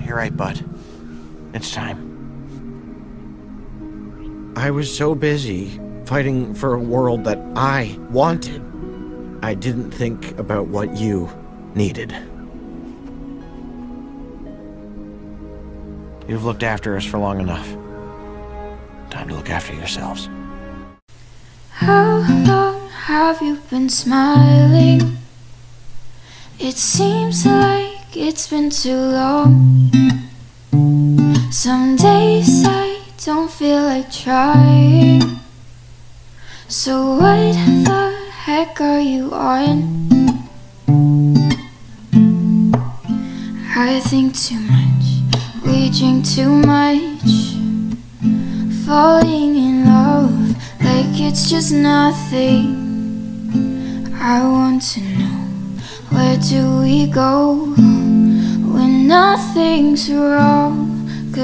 You're right, bud. It's time. I was so busy fighting for a world that I wanted, I didn't think about what you needed. You've looked after us for long enough. Time to look after yourselves. How long have you been smiling? It seems like it's been too long. Some days I don't feel like trying. So what the heck are you on? I think too much, we drink too much, falling in love like it's just nothing. I want to know, where do we go when nothing's wrong?